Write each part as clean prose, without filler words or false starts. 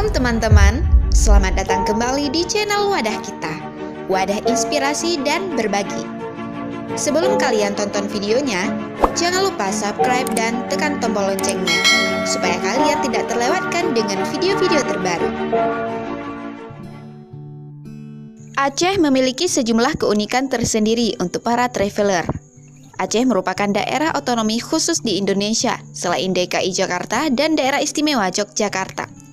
Shalom teman-teman, selamat datang kembali di channel Wadah Kita, wadah inspirasi dan berbagi. Sebelum kalian tonton videonya, jangan lupa subscribe dan tekan tombol loncengnya, supaya kalian tidak terlewatkan dengan video-video terbaru. Aceh memiliki sejumlah keunikan tersendiri untuk para traveler. Aceh merupakan daerah otonomi khusus di Indonesia, selain DKI Jakarta dan Daerah Istimewa Yogyakarta.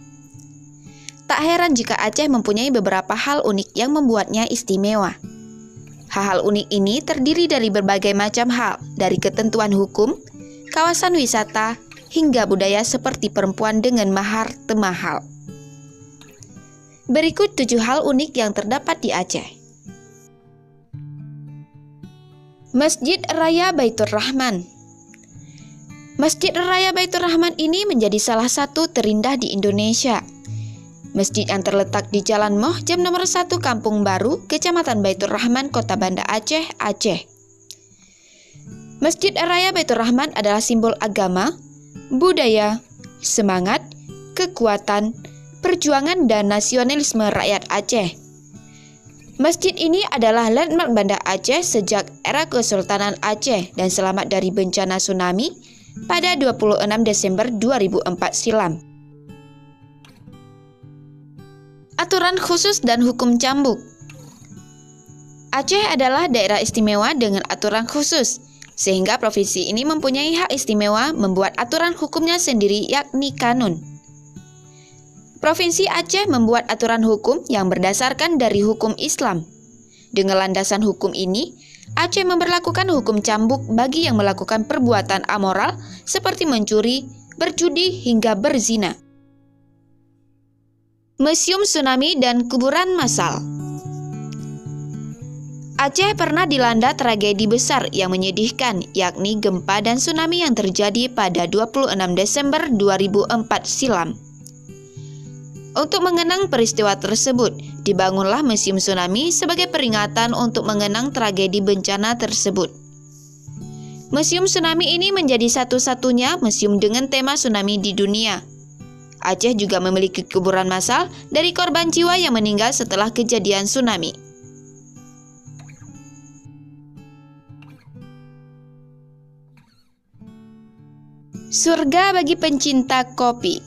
Tak heran jika Aceh mempunyai beberapa hal unik yang membuatnya istimewa. Hal-hal unik ini terdiri dari berbagai macam hal, dari ketentuan hukum, kawasan wisata, hingga budaya seperti perempuan dengan mahar temahal. Berikut 7 hal unik yang terdapat di Aceh. Masjid Raya Baitur Rahman. Masjid Raya Baitur Rahman ini menjadi salah satu terindah di Indonesia. Masjid yang terletak di Jalan Moh Jam nomor 1 Kampung Baru, Kecamatan Baitur Rahman, Kota Banda Aceh, Aceh. Masjid Raya Baitur Rahman adalah simbol agama, budaya, semangat, kekuatan, perjuangan, dan nasionalisme rakyat Aceh. Masjid ini adalah landmark Banda Aceh sejak era Kesultanan Aceh dan selamat dari bencana tsunami pada 26 Desember 2004 silam. Aturan khusus dan hukum cambuk. Aceh adalah daerah istimewa dengan aturan khusus, sehingga provinsi ini mempunyai hak istimewa membuat aturan hukumnya sendiri, yakni kanun. Provinsi Aceh membuat aturan hukum yang berdasarkan dari hukum Islam. Dengan landasan hukum ini, Aceh memberlakukan hukum cambuk bagi yang melakukan perbuatan amoral seperti mencuri, berjudi, hingga berzina. Museum Tsunami dan Kuburan Massal. Aceh pernah dilanda tragedi besar yang menyedihkan, yakni gempa dan tsunami yang terjadi pada 26 Desember 2004 silam. Untuk mengenang peristiwa tersebut, dibangunlah Museum Tsunami sebagai peringatan untuk mengenang tragedi bencana tersebut. Museum Tsunami ini menjadi satu-satunya museum dengan tema tsunami di dunia. Aceh juga memiliki kuburan massal dari korban jiwa yang meninggal setelah kejadian tsunami. Surga bagi pencinta kopi.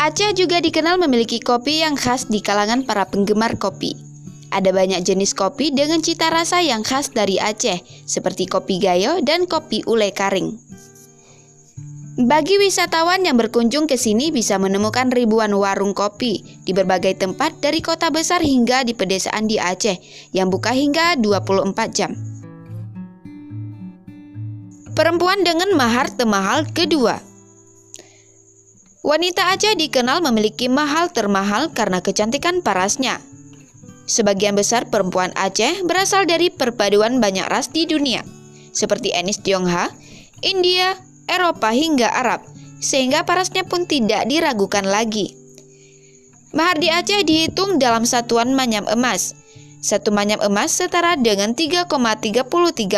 Aceh juga dikenal memiliki kopi yang khas di kalangan para penggemar kopi. Ada banyak jenis kopi dengan cita rasa yang khas dari Aceh, seperti kopi gayo dan kopi ule karing. Bagi wisatawan yang berkunjung ke sini bisa menemukan ribuan warung kopi di berbagai tempat dari kota besar hingga di pedesaan di Aceh yang buka hingga 24 jam. Perempuan dengan mahar termahal kedua. Wanita Aceh dikenal memiliki mahar termahal karena kecantikan parasnya. Sebagian besar perempuan Aceh berasal dari perpaduan banyak ras di dunia, seperti etnis Tionghoa, India, Eropa hingga Arab, sehingga parasnya pun tidak diragukan lagi. Mahar di Aceh dihitung dalam satuan manyam emas. Satu manyam emas setara dengan 3,33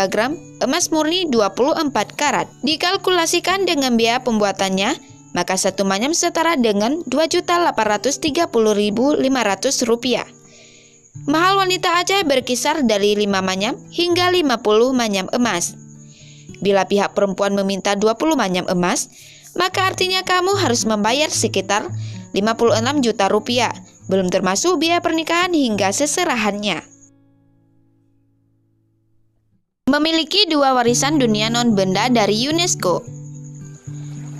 gram emas murni 24 karat. Dikalkulasikan dengan biaya pembuatannya, maka satu manyam setara dengan Rp2.830.500. Mahal wanita Aceh berkisar dari 5 manyam hingga 50 manyam emas. Bila pihak perempuan meminta 20 manyam emas, maka artinya kamu harus membayar sekitar 56 juta rupiah, belum termasuk biaya pernikahan hingga seserahannya. Memiliki 2 warisan dunia non-benda dari UNESCO.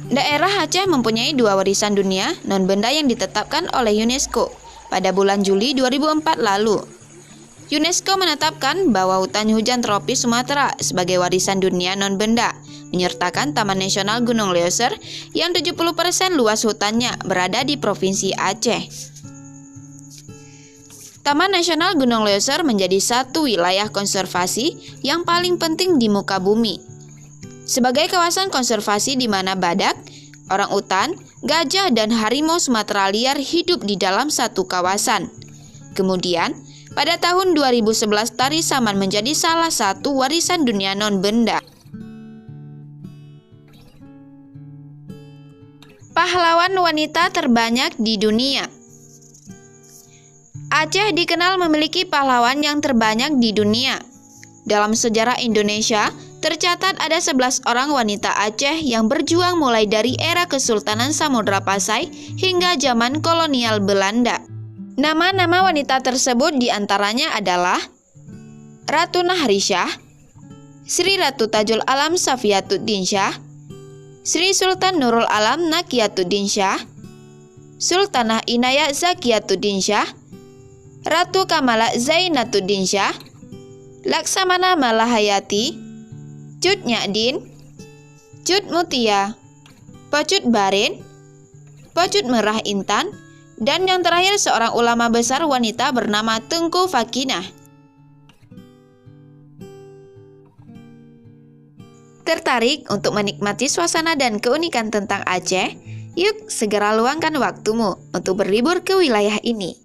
Daerah Aceh mempunyai 2 warisan dunia non-benda yang ditetapkan oleh UNESCO pada bulan Juli 2004 lalu. UNESCO menetapkan bahwa hutan hujan tropis Sumatera sebagai warisan dunia non-benda, menyertakan Taman Nasional Gunung Leuser yang 70% luas hutannya berada di Provinsi Aceh. Taman Nasional Gunung Leuser menjadi satu wilayah konservasi yang paling penting di muka bumi. Sebagai kawasan konservasi di mana badak, orangutan, gajah, dan harimau Sumatera liar hidup di dalam satu kawasan. Kemudian, pada tahun 2011, Tari Saman menjadi salah satu warisan dunia non-benda. Pahlawan wanita terbanyak di dunia. Aceh dikenal memiliki pahlawan yang terbanyak di dunia. Dalam sejarah Indonesia, tercatat ada 11 orang wanita Aceh yang berjuang mulai dari era Kesultanan Samudra Pasai hingga zaman kolonial Belanda. Nama-nama wanita tersebut diantaranya adalah Ratu Nahrisyah, Sri Ratu Tajul Alam Safiyatuddin Syah, Sri Sultan Nurul Alam Nakiyatuddin Syah, Sultanah Inayah Zakiyatuddin Syah, Ratu Kamala Zainatuddin Syah, Laksamana Malahayati, Cut Nyadin, Cut Mutia, Pacut Barin, Pacut Merah Intan, dan yang terakhir seorang ulama besar wanita bernama Tengku Fakinah. Tertarik untuk menikmati suasana dan keunikan tentang Aceh? Yuk segera luangkan waktumu untuk berlibur ke wilayah ini.